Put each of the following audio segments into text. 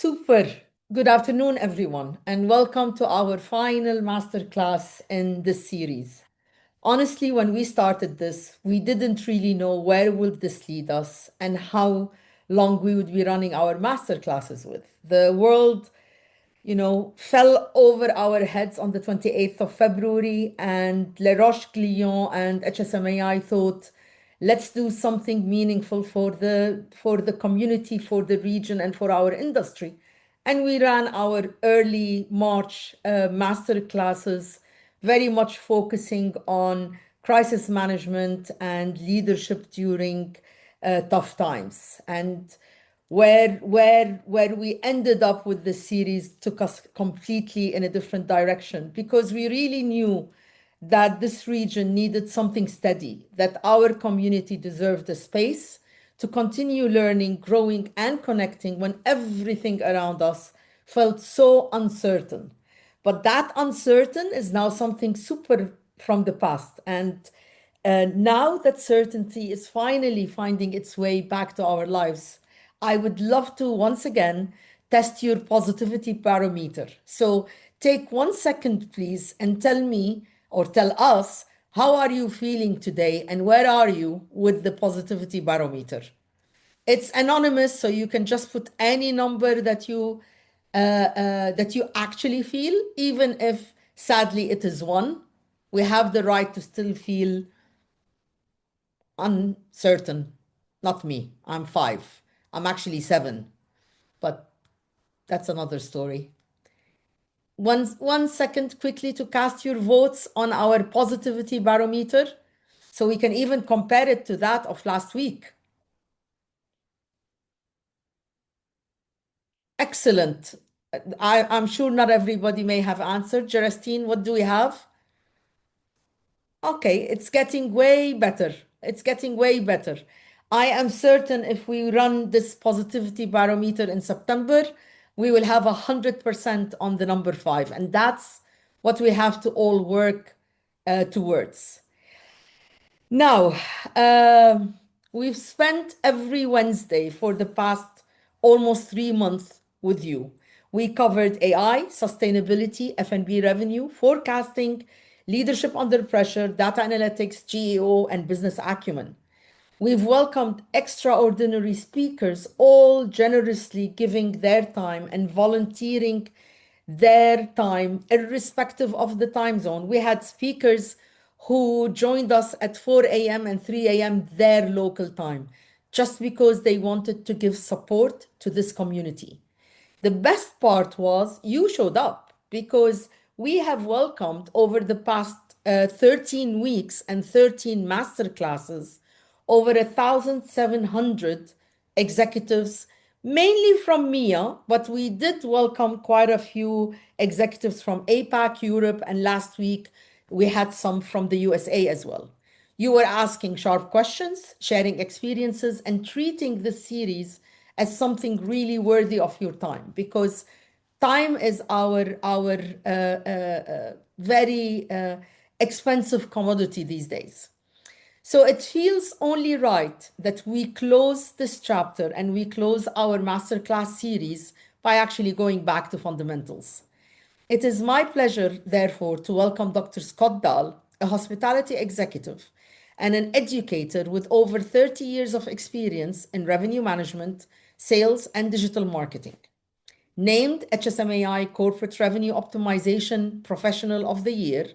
Super. Good afternoon, everyone, and welcome to our final masterclass in this series. Honestly, when we started this, we didn't really know where would this lead us and how long we would be running our masterclasses with. The world fell over our heads on the 28th of February, and Les Roches and HSMAI thought, let's do something meaningful for the community, for the region, and for our industry. And we ran our early March master classes, very much focusing on crisis management and leadership during tough times. And where we ended up with the series took us completely in a different direction because we really knew that this region needed something steady, that our community deserved a space to continue learning, growing, and connecting when everything around us felt so uncertain. But that uncertain is now something super from the past. And now that certainty is finally finding its way back to our lives, I would love to once again test your positivity barometer. So take 1 second, please, and tell me or tell us how are you feeling today and where are you with the positivity barometer? It's anonymous, so you can just put any number that you actually feel, even if sadly it is one. We have the right to still feel uncertain. Not me. I'm 5. I'm actually 7, but that's another story. 1 second quickly to cast your votes on our positivity barometer so we can even compare it to that of last week. Excellent. I'm sure not everybody may have answered. Jerestine, what do we have? Okay, it's getting way better. It's getting way better. I am certain if we run this positivity barometer in September, we will have 100% on the number 5. And that's what we have to all work towards. Now, we've spent every Wednesday for the past almost 3 months with you. We covered AI, sustainability, F&B revenue, forecasting, leadership under pressure, data analytics, GEO, and business acumen. We've welcomed extraordinary speakers, all generously giving their time and volunteering their time, irrespective of the time zone. We had speakers who joined us at 4 a.m. and 3 a.m. their local time, just because they wanted to give support to this community. The best part was you showed up because we have welcomed over the past 13 weeks and 13 master classes over 1,700 executives, mainly from MEA, but we did welcome quite a few executives from APAC, Europe, and last week we had some from the USA as well. You were asking sharp questions, sharing experiences, and treating this series as something really worthy of your time because time is our very expensive commodity these days. So it feels only right that we close this chapter and we close our masterclass series by actually going back to fundamentals. It is my pleasure, therefore, to welcome Dr. Scott Dahl, a hospitality executive and an educator with over 30 years of experience in revenue management, sales, and digital marketing. Named HSMAI Corporate Revenue Optimization Professional of the Year,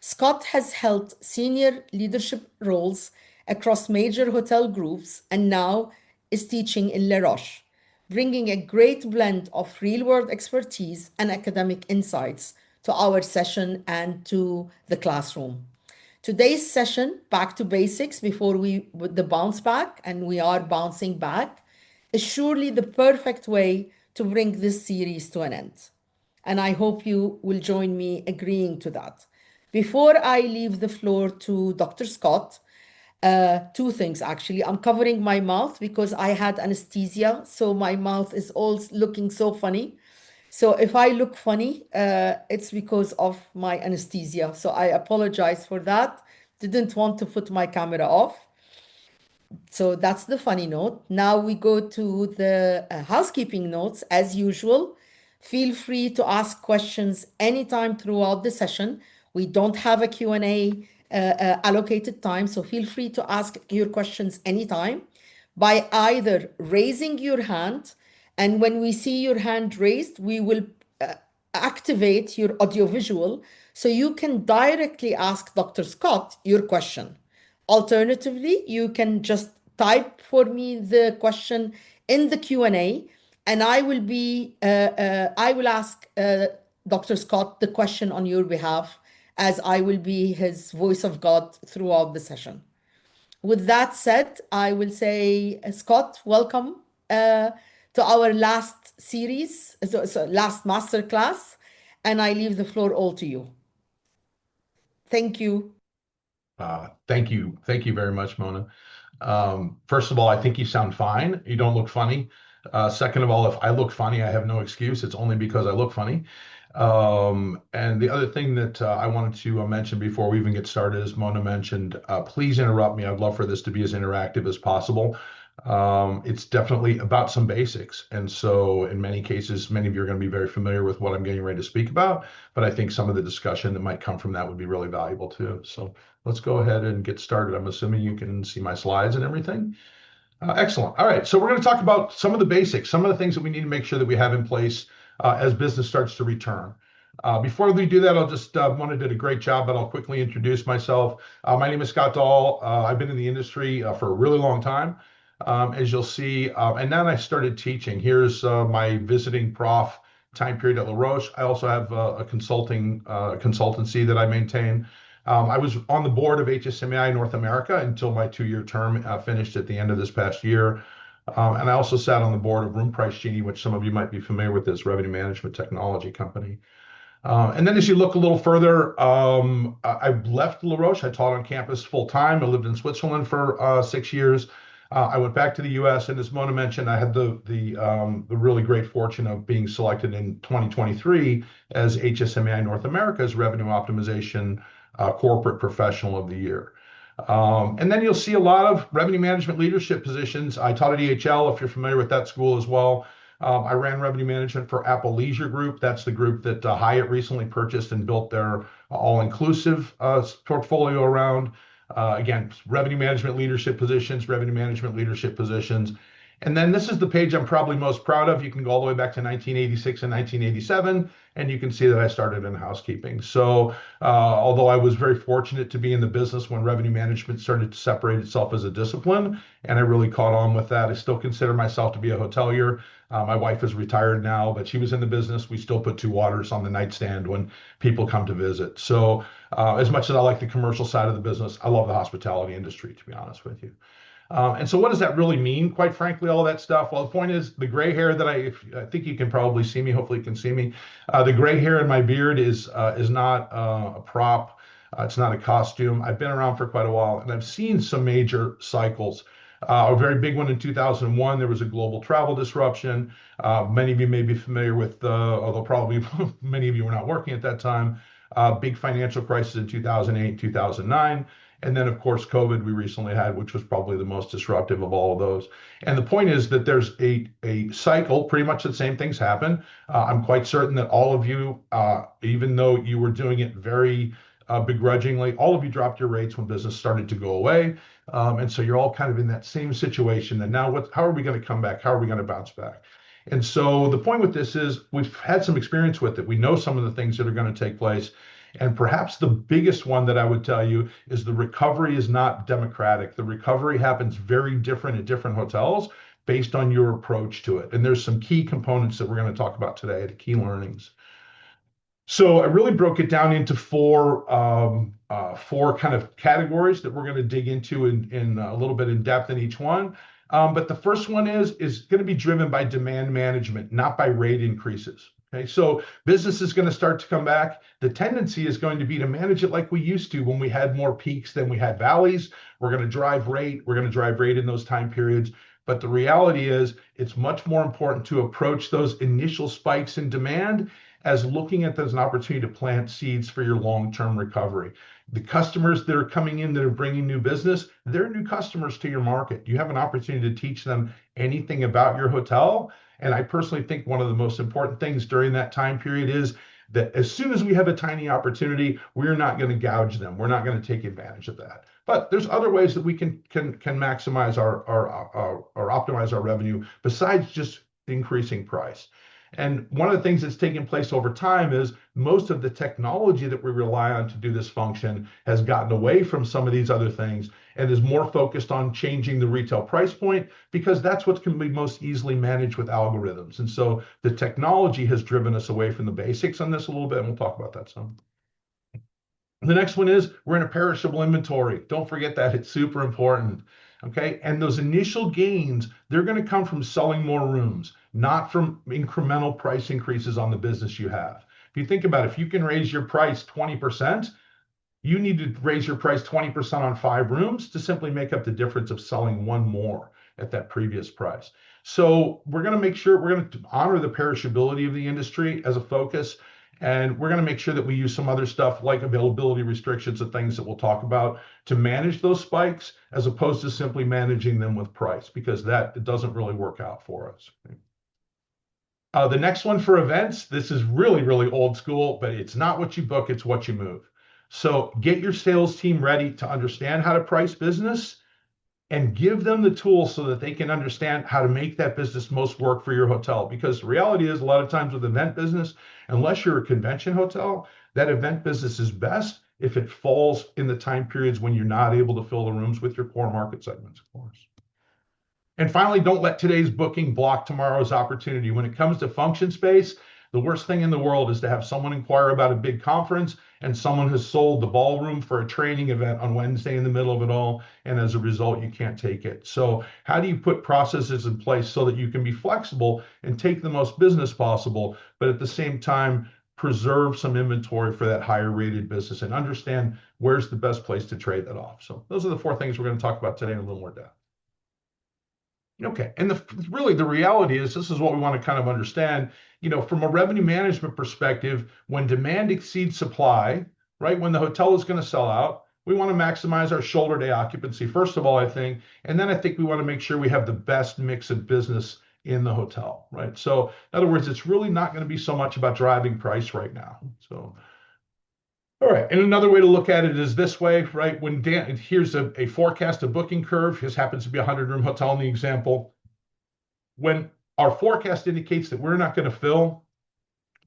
Scott has held senior leadership roles across major hotel groups and now is teaching in Les Roches, bringing a great blend of real-world expertise and academic insights to our session and to the classroom. Today's session, Back to Basics before the bounce back, and we are bouncing back, is surely the perfect way to bring this series to an end. And I hope you will join me agreeing to that. Before I leave the floor to Dr. Scott, 2 things actually. I'm covering my mouth because I had anesthesia, so my mouth is all looking so funny. So if I look funny, it's because of my anesthesia. So I apologize for that. Didn't want to put my camera off. So that's the funny note. Now we go to the housekeeping notes. As usual, feel free to ask questions anytime throughout the session. We don't have a Q&A allocated time, so feel free to ask your questions anytime by either raising your hand, and when we see your hand raised, we will activate your audiovisual so you can directly ask Dr. Scott your question. Alternatively, you can just type for me the question in the Q&A, and I will ask Dr. Scott the question on your behalf, as I will be his voice of God throughout the session. With that said, I will say, Scott, welcome to our last series, last masterclass, and I leave the floor all to you. Thank you. Thank you. Thank you very much, Mona. First of all, I think you sound fine. You don't look funny. Second of all, if I look funny, I have no excuse. It's only because I look funny. And the other thing that I wanted to mention before we even get started, as Mona mentioned, please interrupt me. I'd love for this to be as interactive as possible. It's definitely about some basics. And so in many cases, many of you are going to be very familiar with what I'm getting ready to speak about, but I think some of the discussion that might come from that would be really valuable too. So let's go ahead and get started. I'm assuming you can see my slides and everything. Excellent. All right. So we're going to talk about some of the basics, some of the things that we need to make sure that we have in place as business starts to return. Before we do that, I'll just, Mona did a great job, but I'll quickly introduce myself. My name is Scott Dahl. I've been in the industry for a really long time, as you'll see. And then I started teaching. Here's my visiting prof time period at Les Roches. I also have a consultancy that I maintain. I was on the board of HSMAI North America until my 2-year term finished at the end of this past year. And I also sat on the board of Room Price Genie, which some of you might be familiar with, this revenue management technology company. And then as you look a little further, I left Les Roches. I taught on campus full time. I lived in Switzerland for 6 years. I went back to the U.S. and as Mona mentioned, I had the really great fortune of being selected in 2023 as HSMAI North America's Revenue Optimization Corporate Professional of the Year. And then you'll see a lot of revenue management leadership positions. I taught at EHL, if you're familiar with that school as well. I ran revenue management for Apple Leisure Group. That's the group that Hyatt recently purchased and built their all-inclusive portfolio around. Again, revenue management leadership positions, revenue management leadership positions. And then this is the page I'm probably most proud of. You can go all the way back to 1986 and 1987, and you can see that I started in housekeeping. So although I was very fortunate to be in the business when revenue management started to separate itself as a discipline, and I really caught on with that, I still consider myself to be a hotelier. My wife is retired now, but she was in the business. We still put 2 waters on the nightstand when people come to visit. So as much as I like the commercial side of the business, I love the hospitality industry, to be honest with you. And so what does that really mean? Quite frankly, all that stuff. Well, the point is the gray hair that I think you can probably see me. Hopefully you can see me. The gray hair in my beard is not a prop. It's not a costume. I've been around for quite a while and I've seen some major cycles. A very big one in 2001, there was a global travel disruption. Many of you may be familiar with, although probably many of you were not working at that time, big financial crisis in 2008, 2009. And then, of course, COVID we recently had, which was probably the most disruptive of all of those. And the point is that there's a cycle, pretty much the same things happen. I'm quite certain that all of you, even though you were doing it very begrudgingly, all of you dropped your rates when business started to go away. And so you're all kind of in that same situation. And now how are we going to come back? How are we going to bounce back? And so the point with this is we've had some experience with it. We know some of the things that are going to take place. And perhaps the biggest one that I would tell you is the recovery is not democratic. The recovery happens very different at different hotels based on your approach to it. And there's some key components that we're going to talk about today, the key learnings. So I really broke it down into four kind of categories that we're going to dig into in a little bit in depth in each one. But the first one is going to be driven by demand management, not by rate increases. Okay, so business is going to start to come back. The tendency is going to be to manage it like we used to when we had more peaks than we had valleys. We're going to drive rate. We're going to drive rate in those time periods. But the reality is it's much more important to approach those initial spikes in demand as looking at this as an opportunity to plant seeds for your long-term recovery. The customers that are coming in that are bringing new business, they're new customers to your market. You have an opportunity to teach them anything about your hotel. And I personally think one of the most important things during that time period is that as soon as we have a tiny opportunity, we're not going to gouge them. We're not going to take advantage of that. But there's other ways that we can maximize or optimize our revenue besides just increasing price. And one of the things that's taken place over time is most of the technology that we rely on to do this function has gotten away from some of these other things and is more focused on changing the retail price point because that's what can be most easily managed with algorithms. And so the technology has driven us away from the basics on this a little bit, and we'll talk about that some. The next one is we're in a perishable inventory. Don't forget that, it's super important. Okay, and those initial gains, they're going to come from selling more rooms, not from incremental price increases on the business you have. If you think about it, if you can raise your price 20%, you need to raise your price 20% on 5 rooms to simply make up the difference of selling one more at that previous price. So we're going to make sure we're going to honor the perishability of the industry as a focus. And we're going to make sure that we use some other stuff like availability restrictions and things that we'll talk about to manage those spikes as opposed to simply managing them with price, because that doesn't really work out for us. The next one for events, this is really, really old school, but it's not what you book, it's what you move. So get your sales team ready to understand how to price business and give them the tools so that they can understand how to make that business most work for your hotel. Because the reality is a lot of times with event business, unless you're a convention hotel, that event business is best if it falls in the time periods when you're not able to fill the rooms with your core market segments, of course. And finally, don't let today's booking block tomorrow's opportunity. When it comes to function space, the worst thing in the world is to have someone inquire about a big conference and someone has sold the ballroom for a training event on Wednesday in the middle of it all, and as a result, you can't take it. So how do you put processes in place so that you can be flexible and take the most business possible, but at the same time, preserve some inventory for that higher rated business and understand where's the best place to trade that off. So those are the 4 things we're going to talk about today in a little more depth. Okay, and really the reality is this is what we want to kind of understand, from a revenue management perspective, when demand exceeds supply, right, when the hotel is going to sell out, we want to maximize our shoulder day occupancy, first of all, I think, and then I think we want to make sure we have the best mix of business in the hotel, right? So in other words, it's really not going to be so much about driving price right now. So all right, and another way to look at it is this way, right? Here's a forecast, a booking curve. This happens to be a 100-room hotel in the example. When our forecast indicates that we're not going to fill,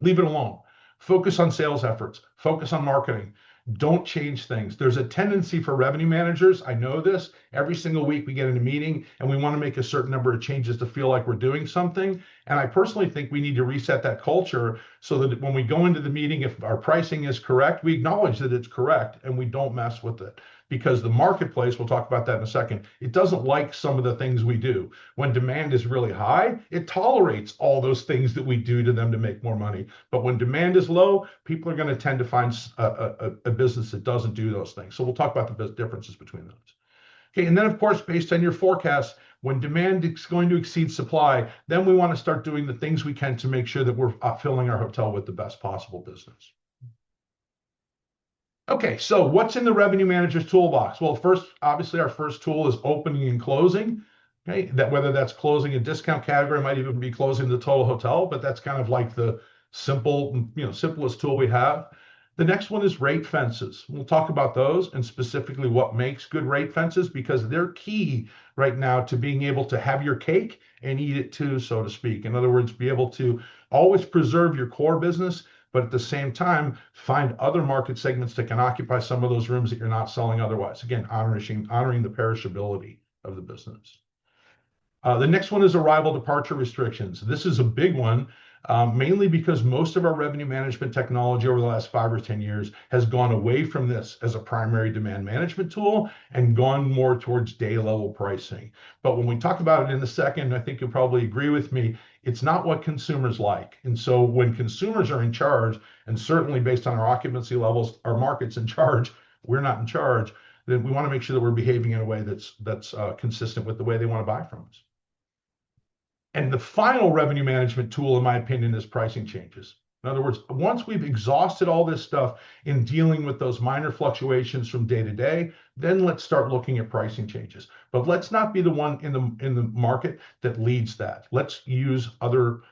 leave it alone. Focus on sales efforts. Focus on marketing. Don't change things. There's a tendency for revenue managers, I know this, every single week we get in a meeting and we want to make a certain number of changes to feel like we're doing something. And I personally think we need to reset that culture so that when we go into the meeting, if our pricing is correct, we acknowledge that it's correct and we don't mess with it. Because the marketplace, we'll talk about that in a second, it doesn't like some of the things we do. When demand is really high, it tolerates all those things that we do to them to make more money. But when demand is low, people are going to tend to find a business that doesn't do those things. So we'll talk about the differences between those. Okay, and then of course, based on your forecast, when demand is going to exceed supply, then we want to start doing the things we can to make sure that we're filling our hotel with the best possible business. Okay, so what's in the revenue manager's toolbox? Well, first, obviously, our first tool is opening and closing. Okay, whether that's closing a discount category, might even be closing the total hotel, but that's kind of like the simplest tool we have. The next one is rate fences. We'll talk about those and specifically what makes good rate fences, because they're key right now to being able to have your cake and eat it too, so to speak. In other words, be able to always preserve your core business, but at the same time, find other market segments that can occupy some of those rooms that you're not selling otherwise. Again, honoring the perishability of the business. The next one is arrival departure restrictions. This is a big one, mainly because most of our revenue management technology over the last 5 or 10 years has gone away from this as a primary demand management tool and gone more towards day level pricing. But when we talk about it in a second, I think you'll probably agree with me, it's not what consumers like. And so when consumers are in charge, and certainly based on our occupancy levels, our market's in charge, we're not in charge, then we want to make sure that we're behaving in a way that's consistent with the way they want to buy from us. And the final revenue management tool, in my opinion, is pricing changes. In other words, once we've exhausted all this stuff in dealing with those minor fluctuations from day to day, then let's start looking at pricing changes. But let's not be the one in the market that leads that. Let's use other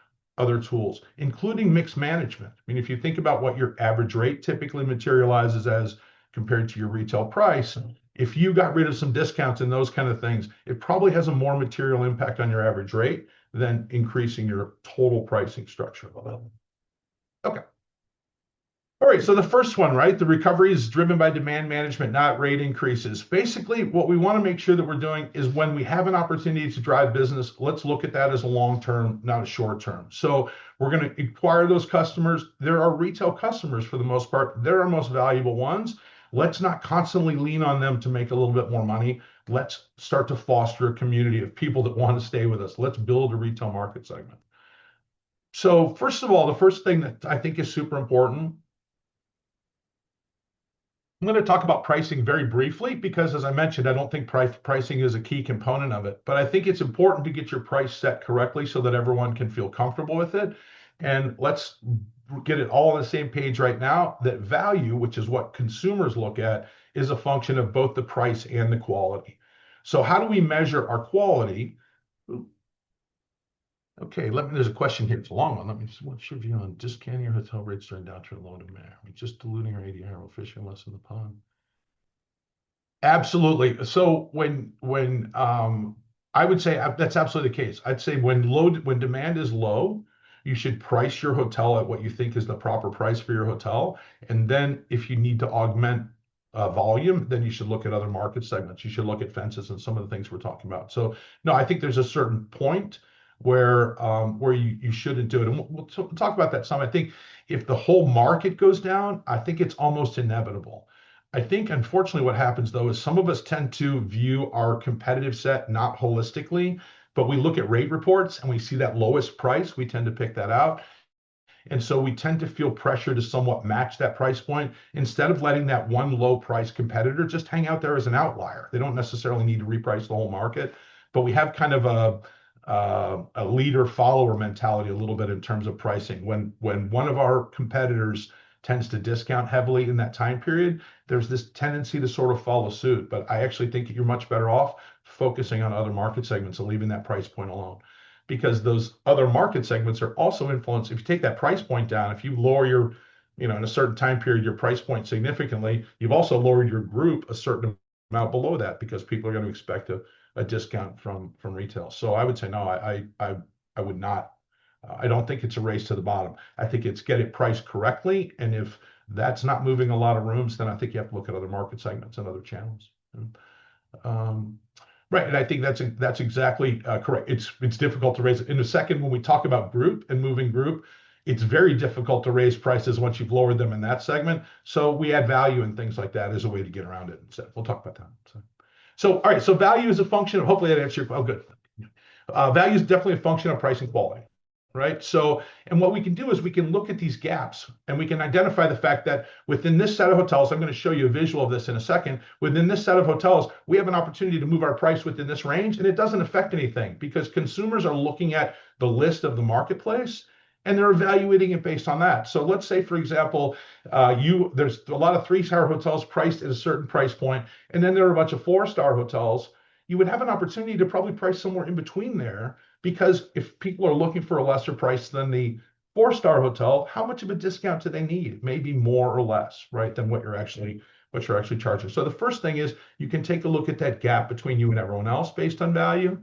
tools, including mix management. I mean, if you think about what your average rate typically materializes as compared to your retail price, if you got rid of some discounts and those kind of things, it probably has a more material impact on your average rate than increasing your total pricing structure. Okay. All right, so the first one, right? The recovery is driven by demand management, not rate increases. Basically, what we want to make sure that we're doing is when we have an opportunity to drive business, let's look at that as a long term, not a short term. So we're going to acquire those customers. They're our retail customers for the most part. They're our most valuable ones. Let's not constantly lean on them to make a little bit more money. Let's start to foster a community of people that want to stay with us. Let's build a retail market segment. So first of all, the first thing that I think is super important, I'm going to talk about pricing very briefly because, as I mentioned, I don't think pricing is a key component of it. But I think it's important to get your price set correctly so that everyone can feel comfortable with it. And let's get it all on the same page right now that value, which is what consumers look at, is a function of both the price and the quality. So how do we measure our quality? Okay, there's a question here. It's a long one. Let me see. What's your view on discounting your hotel rates during downturn low demand? Are we just diluting our ADR while fishing less in the pond? Absolutely. So when I would say that's absolutely the case. I'd say when demand is low, you should price your hotel at what you think is the proper price for your hotel. And then if you need to augment volume, then you should look at other market segments. You should look at fences and some of the things we're talking about. So no, I think there's a certain point where you shouldn't do it. And we'll talk about that some. I think if the whole market goes down, I think it's almost inevitable. I think, unfortunately, what happens though is some of us tend to view our competitive set not holistically, but we look at rate reports and we see that lowest price, we tend to pick that out. And so we tend to feel pressure to somewhat match that price point instead of letting that one low price competitor just hang out there as an outlier. They don't necessarily need to reprice the whole market, but we have kind of a leader follower mentality a little bit in terms of pricing. When one of our competitors tends to discount heavily in that time period, there's this tendency to sort of follow suit. But I actually think you're much better off focusing on other market segments and leaving that price point alone, because those other market segments are also influenced. If you take that price point down, if you lower your, in a certain time period, your price point significantly, you've also lowered your group a certain amount below that because people are going to expect a discount from retail. So I would say no, I would not. I don't think it's a race to the bottom. I think it's get it priced correctly, and if that's not moving a lot of rooms, then I think you have to look at other market segments and other channels. Right, and I think that's exactly correct. It's difficult to raise it. In a second, when we talk about group and moving group, it's very difficult to raise prices once you've lowered them in that segment. So we add value and things like that as a way to get around it. So we'll talk about that. So all right, so value is a function of, hopefully that answers your, oh good. Value is definitely a function of price and quality, right? So, and what we can do is we can look at these gaps and we can identify the fact that within this set of hotels, I'm going to show you a visual of this in a second, within this set of hotels, we have an opportunity to move our price within this range, and it doesn't affect anything because consumers are looking at the list of the marketplace and they're evaluating it based on that. So let's say, for example, there's a lot of 3-star hotels priced at a certain price point, and then there are a bunch of 4-star hotels. You would have an opportunity to probably price somewhere in between there, because if people are looking for a lesser price than the 4-star hotel, how much of a discount do they need? Maybe more or less, right, than what you're actually charging. So the first thing is you can take a look at that gap between you and everyone else based on value.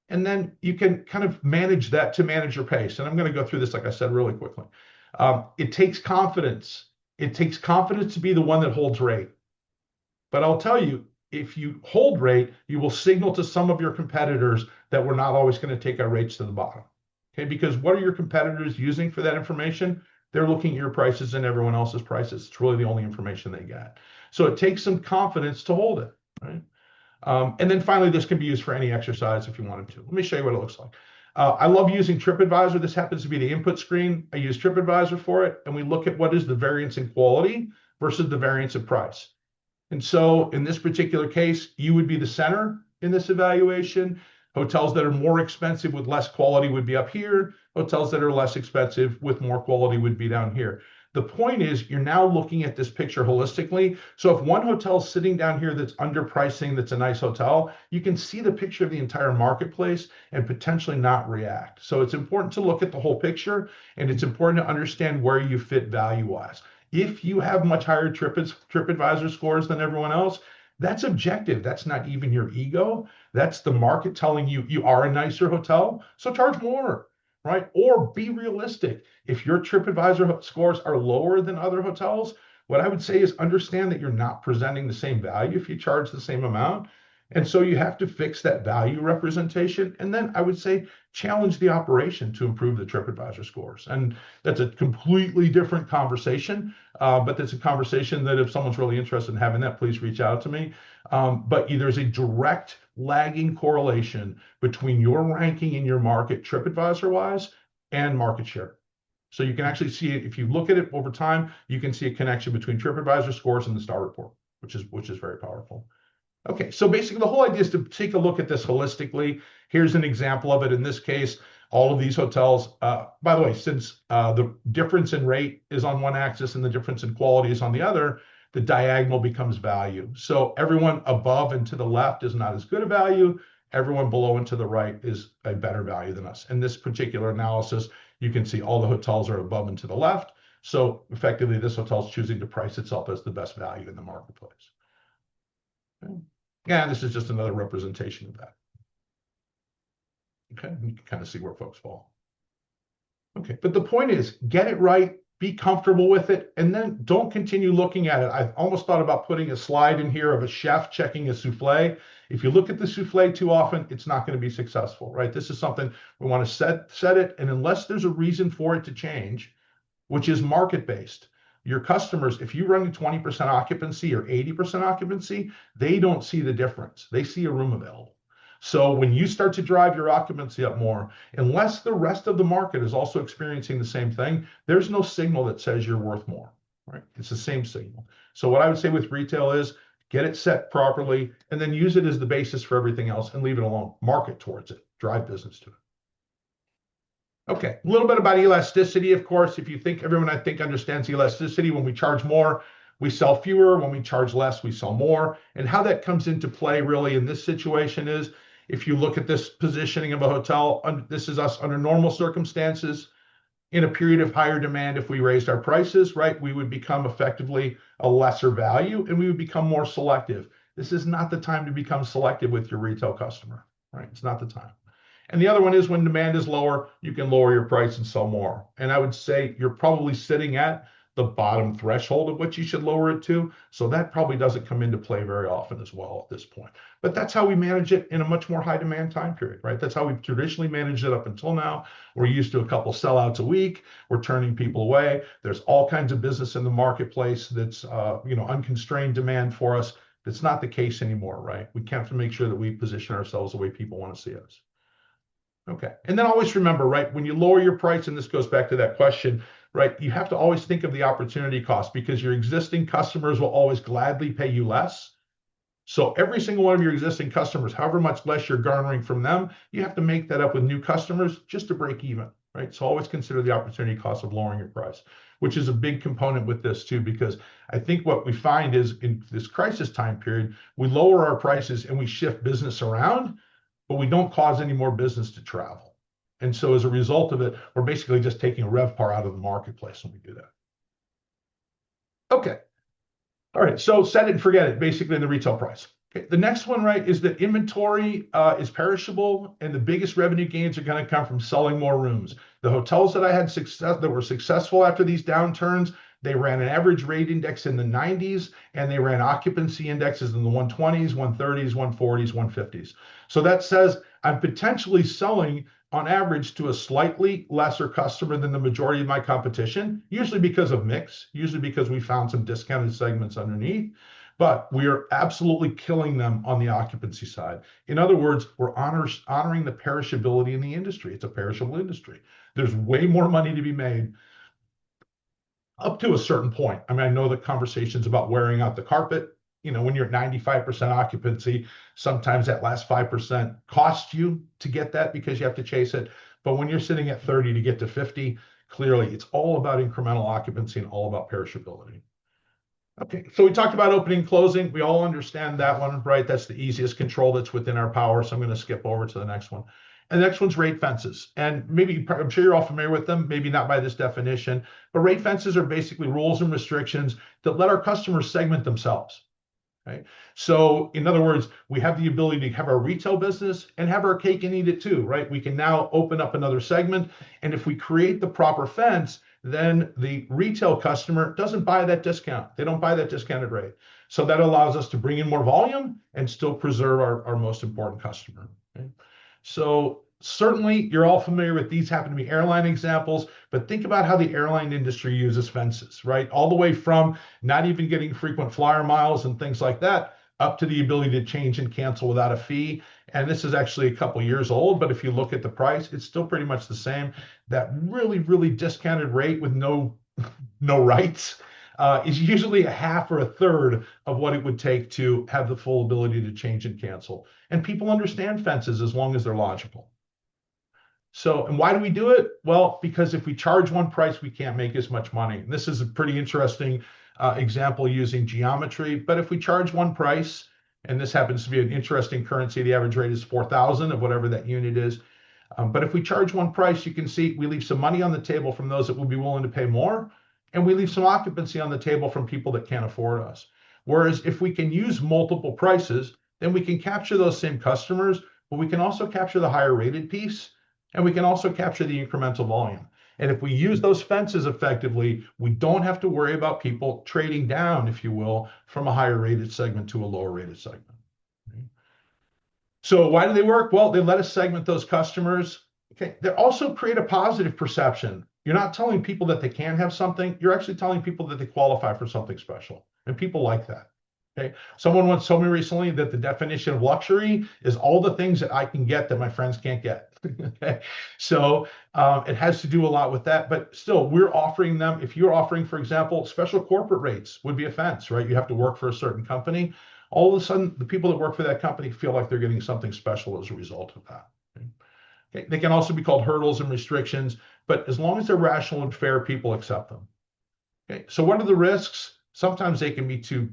And then you can kind of manage that to manage your pace. And I'm going to go through this, like I said, really quickly. It takes confidence. It takes confidence to be the one that holds rate. But I'll tell you, if you hold rate, you will signal to some of your competitors that we're not always going to take our rates to the bottom. Okay, because what are your competitors using for that information? They're looking at your prices and everyone else's prices. It's really the only information they get. So it takes some confidence to hold it, right? And then finally, this can be used for any exercise if you wanted to. Let me show you what it looks like. I love using TripAdvisor. This happens to be the input screen. I use TripAdvisor for it, and we look at what is the variance in quality versus the variance in price. And so in this particular case, you would be the center in this evaluation. Hotels that are more expensive with less quality would be up here. Hotels that are less expensive with more quality would be down here. The point is, you're now looking at this picture holistically. So if one hotel's sitting down here that's underpricing, that's a nice hotel, you can see the picture of the entire marketplace and potentially not react. So it's important to look at the whole picture, and it's important to understand where you fit value-wise. If you have much higher TripAdvisor scores than everyone else, that's objective. That's not even your ego. That's the market telling you you are a nicer hotel, so charge more, right? Or be realistic. If your TripAdvisor scores are lower than other hotels, what I would say is understand that you're not presenting the same value if you charge the same amount. And so you have to fix that value representation. And then I would say challenge the operation to improve the TripAdvisor scores. And that's a completely different conversation, but that's a conversation that if someone's really interested in having that, please reach out to me. But there's a direct lagging correlation between your ranking in your market TripAdvisor wise and market share. So you can actually see it if you look at it over time, you can see a connection between TripAdvisor scores and the star report, which is very powerful. Okay, so basically the whole idea is to take a look at this holistically. Here's an example of it. In this case, all of these hotels, by the way, since the difference in rate is on one axis and the difference in quality is on the other, the diagonal becomes value. So everyone above and to the left is not as good a value. Everyone below and to the right is a better value than us. In this particular analysis, you can see all the hotels are above and to the left. So effectively, this hotel is choosing to price itself as the best value in the marketplace. Okay. Yeah, this is just another representation of that. Okay, you can kind of see where folks fall. Okay, but the point is, get it right, be comfortable with it, and then don't continue looking at it. I've almost thought about putting a slide in here of a chef checking a souffle. If you look at the souffle too often, it's not going to be successful, right? This is something we want to set it, and unless there's a reason for it to change, which is market-based, your customers, if you run 20% occupancy or 80% occupancy, they don't see the difference. They see a room available. So when you start to drive your occupancy up more, unless the rest of the market is also experiencing the same thing, there's no signal that says you're worth more, right? It's the same signal. So what I would say with retail is get it set properly and then use it as the basis for everything else and leave it alone. Market towards it, drive business to it. Okay, a little bit about elasticity, of course. If you think everyone, I think, understands elasticity, when we charge more, we sell fewer. When we charge less, we sell more. And how that comes into play really in this situation is, if you look at this positioning of a hotel, this is us under normal circumstances. In a period of higher demand, if we raised our prices, right, we would become effectively a lesser value and we would become more selective. This is not the time to become selective with your retail customer, right? It's not the time. And the other one is when demand is lower, you can lower your price and sell more. And I would say you're probably sitting at the bottom threshold of what you should lower it to. So that probably doesn't come into play very often as well at this point. But that's how we manage it in a much more high demand time period, right? That's how we've traditionally managed it up until now. We're used to a couple sellouts a week. We're turning people away. There's all kinds of business in the marketplace that's unconstrained demand for us. That's not the case anymore, right? We have to make sure that we position ourselves the way people want to see us. Okay. And then always remember, right, when you lower your price, and this goes back to that question, right, you have to always think of the opportunity cost because your existing customers will always gladly pay you less. So every single one of your existing customers, however much less you're garnering from them, you have to make that up with new customers just to break even, right? So always consider the opportunity cost of lowering your price, which is a big component with this too, because I think what we find is in this crisis time period, we lower our prices and we shift business around, but we don't cause any more business to travel. And so as a result of it, we're basically just taking a RevPAR out of the marketplace when we do that. Okay. All right. So set it and forget it, basically in the retail price. Okay. The next one, right, is that inventory is perishable and the biggest revenue gains are going to come from selling more rooms. The hotels that I had success that were successful after these downturns, they ran an average rate index in the 90s and they ran occupancy indexes in the 120s, 130s, 140s, 150s. So that says I'm potentially selling on average to a slightly lesser customer than the majority of my competition, usually because of mix, usually because we found some discounted segments underneath, but we are absolutely killing them on the occupancy side. In other words, we're honoring the perishability in the industry. It's a perishable industry. There's way more money to be made up to a certain point. I mean, I know the conversations about wearing out the carpet, when you're at 95% occupancy, sometimes that last 5% costs you to get that because you have to chase it. But when you're sitting at 30 to get to 50, clearly it's all about incremental occupancy and all about perishability. Okay, so we talked about opening and closing. We all understand that one, right? That's the easiest control that's within our power. So I'm going to skip over to the next one. And the next one's rate fences. And maybe, I'm sure you're all familiar with them, maybe not by this definition, but rate fences are basically rules and restrictions that let our customers segment themselves. Right? So in other words, we have the ability to have our retail business and have our cake and eat it too, right? We can now open up another segment. And if we create the proper fence, then the retail customer doesn't buy that discount. They don't buy that discounted rate. So that allows us to bring in more volume and still preserve our most important customer. Okay? So certainly you're all familiar with these, happen to be airline examples, but think about how the airline industry uses fences, right? All the way from not even getting frequent flyer miles and things like that, up to the ability to change and cancel without a fee. And this is actually a couple years old, but if you look at the price, it's still pretty much the same. That really, really discounted rate with no rights is usually a half or a third of what it would take to have the full ability to change and cancel. And people understand fences as long as they're logical. So, and why do we do it? Well, because if we charge one price, we can't make as much money. And this is a pretty interesting example using geometry. But if we charge one price, and this happens to be an interesting currency, the average rate is 4,000 of whatever that unit is. But if we charge one price, you can see we leave some money on the table from those that will be willing to pay more, and we leave some occupancy on the table from people that can't afford us. Whereas if we can use multiple prices, then we can capture those same customers, but we can also capture the higher rated piece, and we can also capture the incremental volume. And if we use those fences effectively, we don't have to worry about people trading down, if you will, from a higher rated segment to a lower rated segment. So why do they work? Well, they let us segment those customers. Okay. They also create a positive perception. You're not telling people that they can have something. You're actually telling people that they qualify for something special. And people like that. Okay. Someone once told me recently that the definition of luxury is all the things that I can get that my friends can't get. Okay. So it has to do a lot with that. But still, we're offering them, if you're offering, for example, special corporate rates would be a fence, right? You have to work for a certain company. All of a sudden, the people that work for that company feel like they're getting something special as a result of that. Okay. They can also be called hurdles and restrictions, but as long as they're rational and fair, people accept them. Okay. So what are the risks? Sometimes they can be too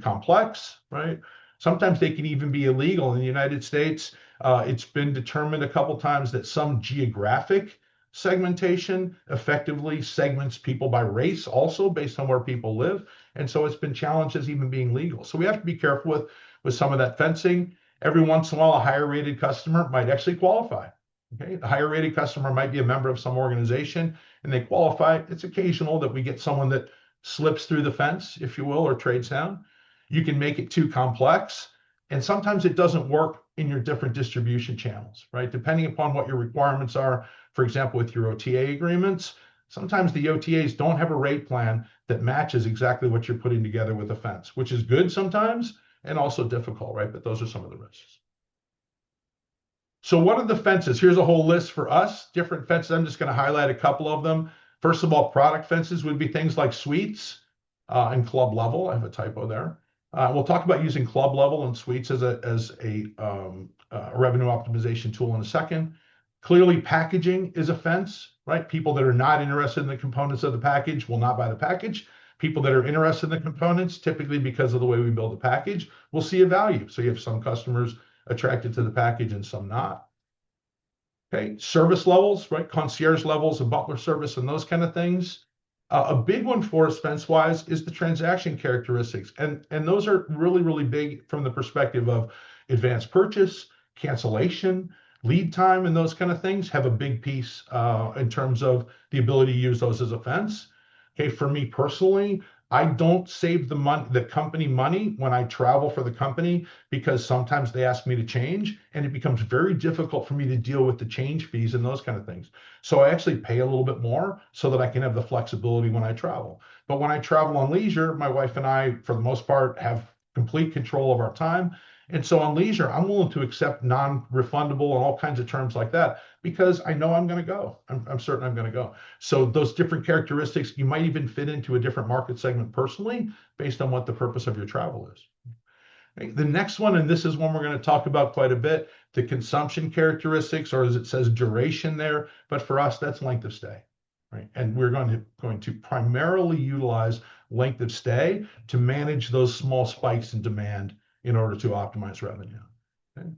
complex, right? Sometimes they can even be illegal. In the United States, it's been determined a couple times that some geographic segmentation effectively segments people by race also based on where people live. And so it's been challenged as even being legal. So we have to be careful with some of that fencing. Every once in a while, a higher rated customer might actually qualify. Okay, the higher rated customer might be a member of some organization and they qualify. It's occasional that we get someone that slips through the fence, if you will, or trades down. You can make it too complex. And sometimes it doesn't work in your different distribution channels, right? Depending upon what your requirements are, for example, with your OTA agreements, sometimes the OTAs don't have a rate plan that matches exactly what you're putting together with a fence, which is good sometimes and also difficult, right? But those are some of the risks. So what are the fences? Here's a whole list for us, different fences. I'm just going to highlight a couple of them. First of all, product fences would be things like suites and club level. I have a typo there. We'll talk about using club level and suites as a revenue optimization tool in a second. Clearly, packaging is a fence, right? People that are not interested in the components of the package will not buy the package. People that are interested in the components, typically because of the way we build the package, will see a value. So you have some customers attracted to the package and some not. Okay, service levels, right? Concierge levels and butler service and those kind of things. A big one for us fence-wise is the transaction characteristics. And those are really, really big from the perspective of advanced purchase, cancellation, lead time, and those kind of things have a big piece in terms of the ability to use those as a fence. Okay, for me personally, I don't save the company money when I travel for the company because sometimes they ask me to change and it becomes very difficult for me to deal with the change fees and those kind of things. So I actually pay a little bit more so that I can have the flexibility when I travel. But when I travel on leisure, my wife and I, for the most part, have complete control of our time. And so on leisure, I'm willing to accept non-refundable and all kinds of terms like that because I know I'm going to go. I'm certain I'm going to go. So those different characteristics, you might even fit into a different market segment personally based on what the purpose of your travel is. Right? The next one, and this is one we're going to talk about quite a bit, the consumption characteristics, or as it says, duration there. But for us, that's length of stay. Right? And we're going to primarily utilize length of stay to manage those small spikes in demand in order to optimize revenue. Okay?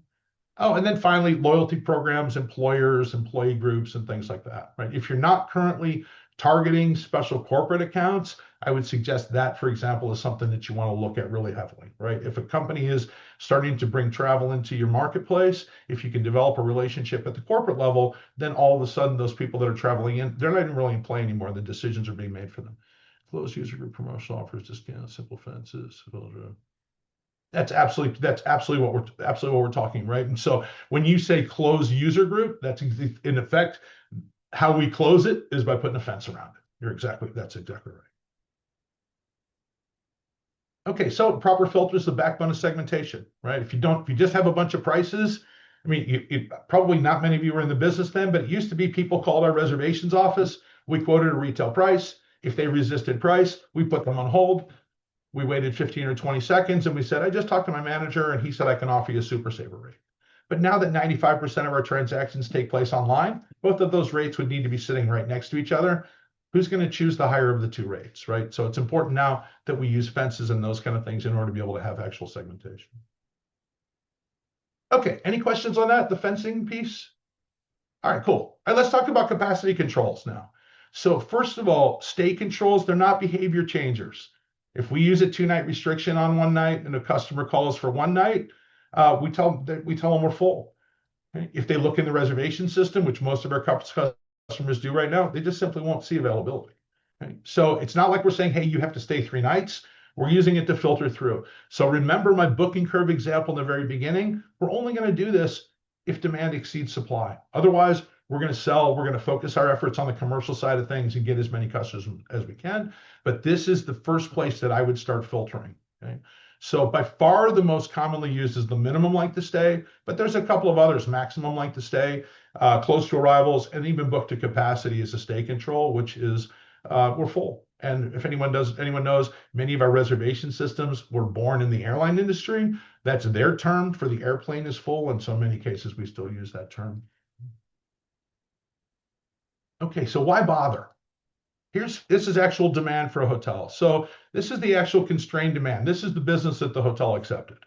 Oh, and then finally, loyalty programs, employers, employee groups, and things like that, right? If you're not currently targeting special corporate accounts, I would suggest that, for example, is something that you want to look at really heavily, right? If a company is starting to bring travel into your marketplace, if you can develop a relationship at the corporate level, then all of a sudden those people that are traveling in, they're not even really in play anymore. The decisions are being made for them. Closed user group promotional offers, discounts, simple fences. That's absolutely what we're talking, right? And so when you say close user group, that's in effect how we close it is by putting a fence around it. That's exactly right. Okay, so proper filter is the backbone of segmentation, right? If you just have a bunch of prices, I mean, probably not many of you were in the business then, but it used to be people called our reservations office. We quoted a retail price. If they resisted price, we put them on hold. We waited 15 or 20 seconds and we said, I just talked to my manager and he said I can offer you a super saver rate. But now that 95% of our transactions take place online, both of those rates would need to be sitting right next to each other. Who's going to choose the higher of the two rates, right? So it's important now that we use fences and those kind of things in order to be able to have actual segmentation. Okay, any questions on that, the fencing piece? All right, cool. All right, let's talk about capacity controls now. So first of all, stay controls, they're not behavior changers. If we use a 2-night restriction on one night and a customer calls for one night, we tell them we're full. Okay? If they look in the reservation system, which most of our customers do right now, they just simply won't see availability. Okay? So it's not like we're saying, hey, you have to stay 3 nights. We're using it to filter through. So remember my booking curve example in the very beginning. We're only going to do this if demand exceeds supply. Otherwise, we're going to focus our efforts on the commercial side of things and get as many customers as we can. But this is the first place that I would start filtering. Okay? So by far the most commonly used is the minimum length of stay, but there's a couple of others, maximum length of stay, close to arrivals, and even book to capacity is a stay control, which is we're full. And if anyone knows, many of our reservation systems were born in the airline industry. That's their term for the airplane is full. In so many cases, we still use that term. Okay, so why bother? This is actual demand for a hotel. So this is the actual constrained demand. This is the business that the hotel accepted.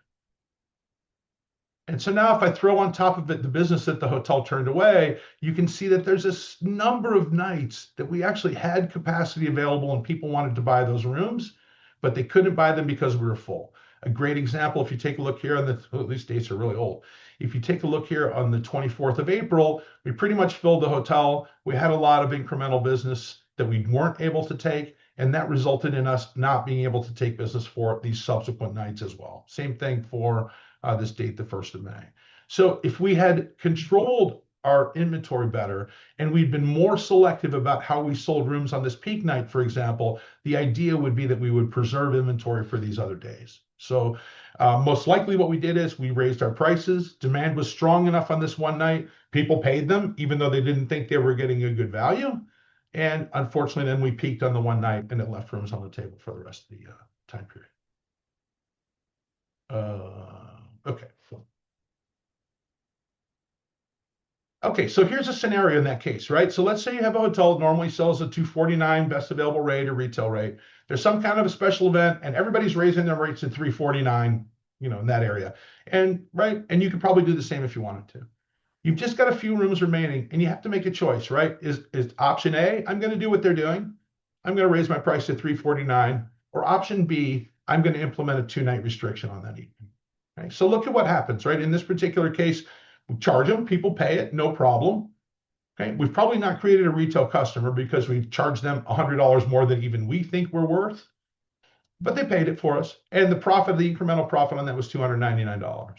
And so now if I throw on top of it the business that the hotel turned away, you can see that there's a number of nights that we actually had capacity available and people wanted to buy those rooms, but they couldn't buy them because we were full. A great example, if you take a look here these dates are really old. If you take a look here on the 24th of April, we pretty much filled the hotel. We had a lot of incremental business that we weren't able to take, and that resulted in us not being able to take business for these subsequent nights as well. Same thing for this date, the 1st of May. So if we had controlled our inventory better and we'd been more selective about how we sold rooms on this peak night, for example, the idea would be that we would preserve inventory for these other days. So most likely what we did is we raised our prices. Demand was strong enough on this one night. People paid them, even though they didn't think they were getting a good value. And unfortunately, then we peaked on the one night and it left rooms on the table for the rest of the time period. Okay. Okay, so here's a scenario in that case, right? So let's say you have a hotel that normally sells a $249 best available rate or retail rate. There's some kind of a special event and everybody's raising their rates to $349, in that area. And you could probably do the same if you wanted to. You've just got a few rooms remaining and you have to make a choice, right? Is option A, I'm going to do what they're doing. I'm going to raise my price to $349, or option B, I'm going to implement a 2-night restriction on that evening. Okay? So look at what happens, right? In this particular case, we charge them, people pay it, no problem. Okay? We've probably not created a retail customer because we've charged them $100 more than even we think we're worth, but they paid it for us. And the incremental profit on that was $299.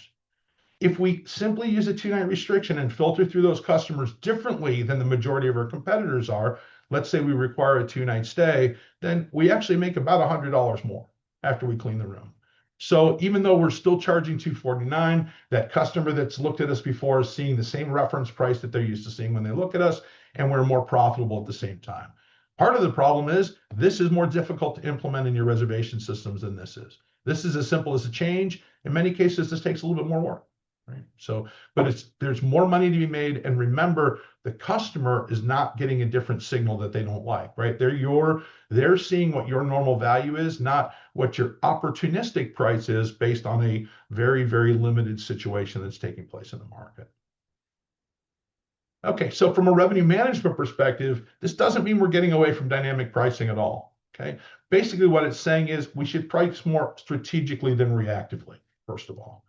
If we simply use a 2-night restriction and filter through those customers differently than the majority of our competitors are, let's say we require a 2-night stay, then we actually make about $100 more after we clean the room. So even though we're still charging $249, that customer that's looked at us before is seeing the same reference price that they're used to seeing when they look at us, and we're more profitable at the same time. Part of the problem is this is more difficult to implement in your reservation systems than this is. This is as simple as a change. In many cases, this takes a little bit more work, right? So, but there's more money to be made. And remember, the customer is not getting a different signal that they don't like, right? They're seeing what your normal value is, not what your opportunistic price is based on a very, very limited situation that's taking place in the market. Okay, so from a revenue management perspective, this doesn't mean we're getting away from dynamic pricing at all. Okay, basically what it's saying is we should price more strategically than reactively, first of all.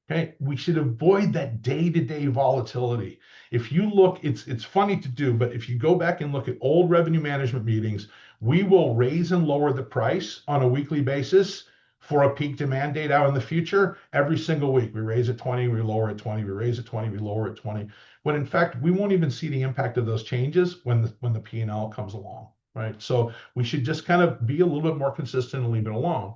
Okay, we should avoid that day-to-day volatility. If you look, it's funny to do, but if you go back and look at old revenue management meetings, we will raise and lower the price on a weekly basis for a peak demand date out in the future every single week. We raise it 20, we lower it 20, we raise it 20, we lower it 20. When in fact, we won't even see the impact of those changes when the P&L comes along, right? So we should just kind of be a little bit more consistent and leave it alone.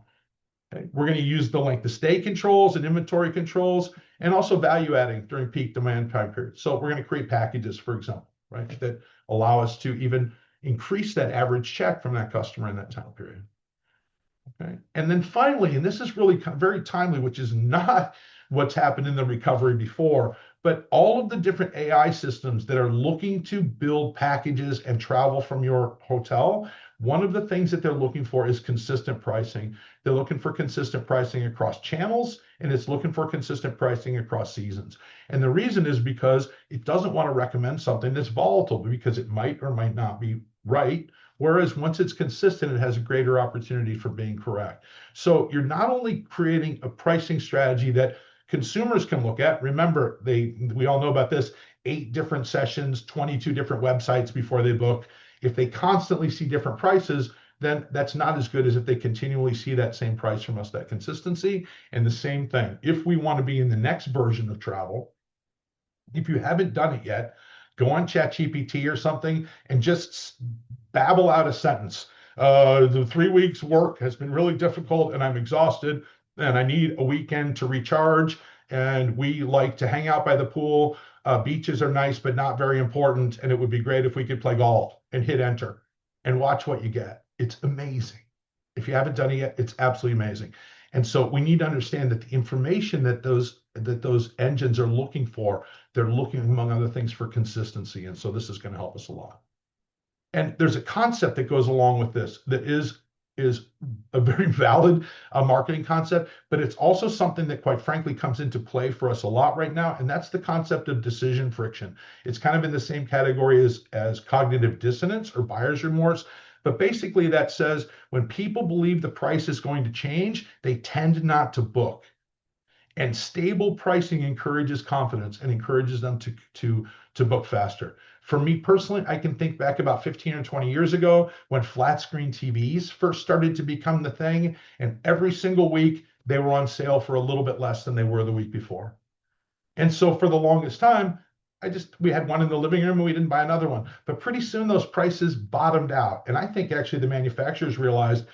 Okay. We're going to use the length of stay controls and inventory controls and also value adding during peak demand time periods. So we're going to create packages, for example, right, that allow us to even increase that average check from that customer in that time period. Okay. And then finally, and this is really very timely, which is not what's happened in the recovery before, but all of the different AI systems that are looking to build packages and travel from your hotel, one of the things that they're looking for is consistent pricing. They're looking for consistent pricing across channels, and it's looking for consistent pricing across seasons. And the reason is because it doesn't want to recommend something that's volatile because it might or might not be right. Whereas once it's consistent, it has a greater opportunity for being correct. So you're not only creating a pricing strategy that consumers can look at. Remember, we all know about this, 8 different sessions, 22 different websites before they book. If they constantly see different prices, then that's not as good as if they continually see that same price from us, that consistency. And the same thing, if we want to be in the next version of travel, if you haven't done it yet, go on ChatGPT or something and just babble out a sentence. The 3 weeks work has been really difficult and I'm exhausted and I need a weekend to recharge. And we like to hang out by the pool. Beaches are nice, but not very important. And it would be great if we could play golf and hit enter and watch what you get. It's amazing. If you haven't done it yet, it's absolutely amazing. And so we need to understand that the information that those engines are looking for, they're looking, among other things, for consistency. And so this is going to help us a lot. And there's a concept that goes along with this that is a very valid marketing concept, but it's also something that, quite frankly, comes into play for us a lot right now. And that's the concept of decision friction. It's kind of in the same category as cognitive dissonance or buyer's remorse. But basically, that says when people believe the price is going to change, they tend not to book. And stable pricing encourages confidence and encourages them to book faster. For me personally, I can think back about 15 or 20 years ago when flat screen TVs first started to become the thing, and every single week they were on sale for a little bit less than they were the week before. And so for the longest time, we had one in the living room and we didn't buy another one. But pretty soon those prices bottomed out. And I think actually the manufacturers realized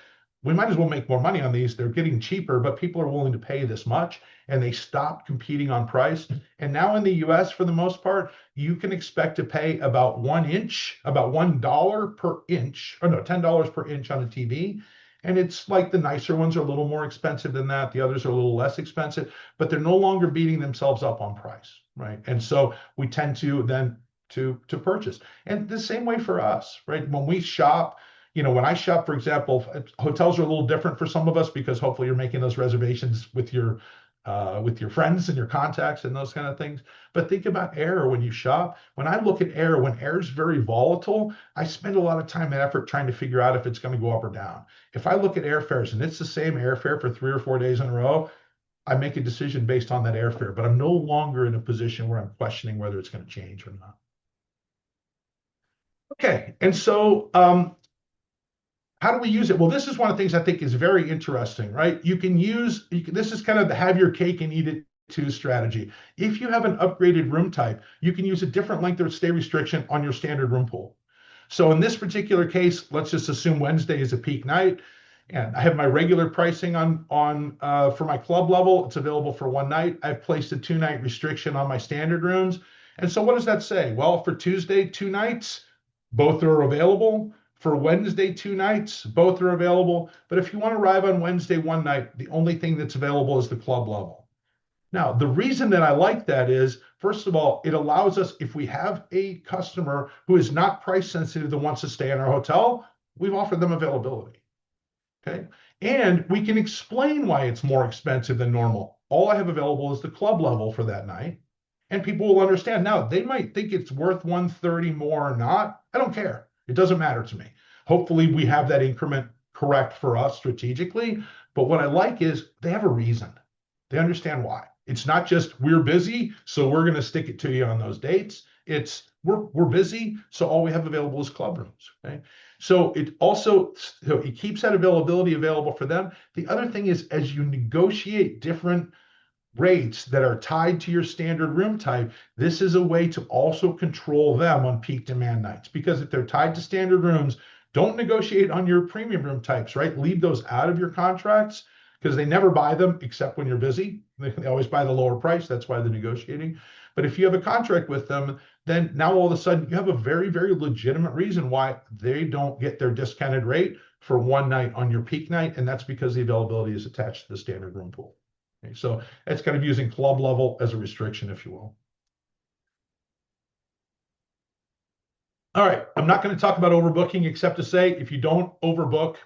we might as well make more money on these. They're getting cheaper, but people are willing to pay this much, and they stopped competing on price. And now in the US, for the most part, you can expect to pay about about $1 per inch, or no, $10 per inch on a TV. And it's like the nicer ones are a little more expensive than that. The others are a little less expensive, but they're no longer beating themselves up on price, right? And so we tend to then to purchase. And the same way for us, right? When we shop, when I shop, for example, hotels are a little different for some of us because hopefully you're making those reservations with your friends and your contacts and those kind of things. But think about air when you shop. When I look at air, when air is very volatile, I spend a lot of time and effort trying to figure out if it's going to go up or down. If I look at airfares and it's the same airfare for 3 or 4 days in a row, I make a decision based on that airfare, but I'm no longer in a position where I'm questioning whether it's going to change or not. Okay, and so how do we use it? Well, this is one of the things I think is very interesting, right? This is kind of the have your cake and eat it too strategy. If you have an upgraded room type, you can use a different length of stay restriction on your standard room pool. So in this particular case, let's just assume Wednesday is a peak night. And I have my regular pricing on for my club level. It's available for one night. I've placed a 2-night restriction on my standard rooms. And so what does that say? Well, for Tuesday, 2 nights, both are available. For Wednesday, 2 nights, both are available. But if you want to arrive on Wednesday, one night, the only thing that's available is the club level. Now, the reason that I like that is, first of all, it allows us, if we have a customer who is not price sensitive that wants to stay in our hotel, we've offered them availability. Okay. And we can explain why it's more expensive than normal. All I have available is the club level for that night. And people will understand. Now, they might think it's worth 130 more or not. I don't care. It doesn't matter to me. Hopefully, we have that increment correct for us strategically. But what I like is they have a reason. They understand why. It's not just we're busy, so we're going to stick it to you on those dates. It's we're busy, so all we have available is club rooms. Okay. So it also it keeps that availability available for them. The other thing is, as you negotiate different rates that are tied to your standard room type, this is a way to also control them on peak demand nights. Because if they're tied to standard rooms, don't negotiate on your premium room types, right? Leave those out of your contracts because they never buy them except when you're busy. They always buy the lower price. That's why they're negotiating. But if you have a contract with them, then now all of a sudden you have a very, very legitimate reason why they don't get their discounted rate for one night on your peak night. And that's because the availability is attached to the standard room pool. Okay, so it's kind of using club level as a restriction, if you will. All right, I'm not going to talk about overbooking except to say if you don't overbook,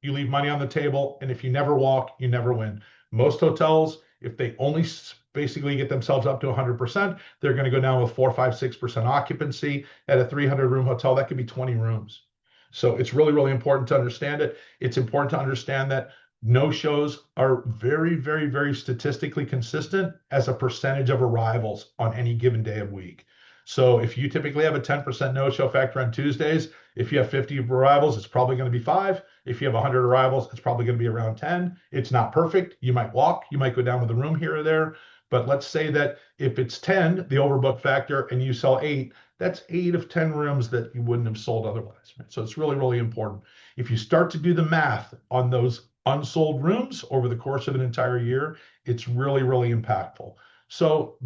you leave money on the table. And if you never walk, you never win. Most hotels, if they only basically get themselves up to 100%, they're going to go down with 4, 5, 6% occupancy. At a 300-room hotel, that could be 20 rooms. So it's really, really important to understand it. It's important to understand that no-shows are very, very, very statistically consistent as a percentage of arrivals on any given day of week. So if you typically have a 10% no-show factor on Tuesdays, if you have 50 arrivals, it's probably going to be 5. If you have 100 arrivals, it's probably going to be around 10. It's not perfect. You might walk, you might go down with a room here or there. But let's say that if it's 10, the overbook factor, and you sell 8, that's 8 of 10 rooms that you wouldn't have sold otherwise. Right? So it's really, really important. If you start to do the math on those unsold rooms over the course of an entire year, it's really, really impactful. So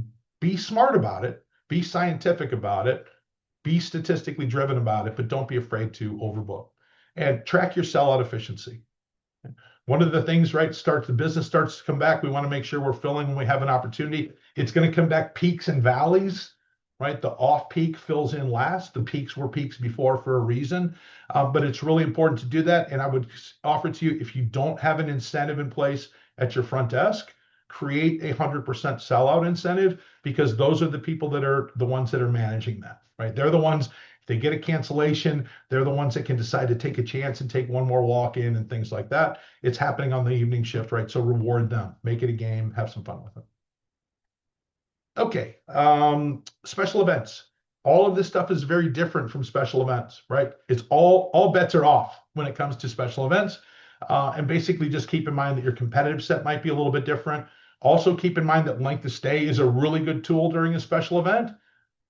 be smart about it, be scientific about it, be statistically driven about it, but don't be afraid to overbook. And track your sellout efficiency. One of the things, right, the business starts to come back. We want to make sure we're filling when we have an opportunity. It's going to come back peaks and valleys, right? The off peak fills in last. The peaks were peaks before for a reason, but it's really important to do that. And I would offer to you, if you don't have an incentive in place at your front desk, create a 100% sellout incentive, because those are the people that are the ones that are managing that, right? They're the ones, if they get a cancellation, they're the ones that can decide to take a chance and take one more walk in and things like that. It's happening on the evening shift, right? So reward them, make it a game, have some fun with it. Okay, special events. All of this stuff is very different from special events, right? It's all bets are off when it comes to special events. And basically just keep in mind that your competitive set might be a little bit different. Also keep in mind that length of stay is a really good tool during a special event,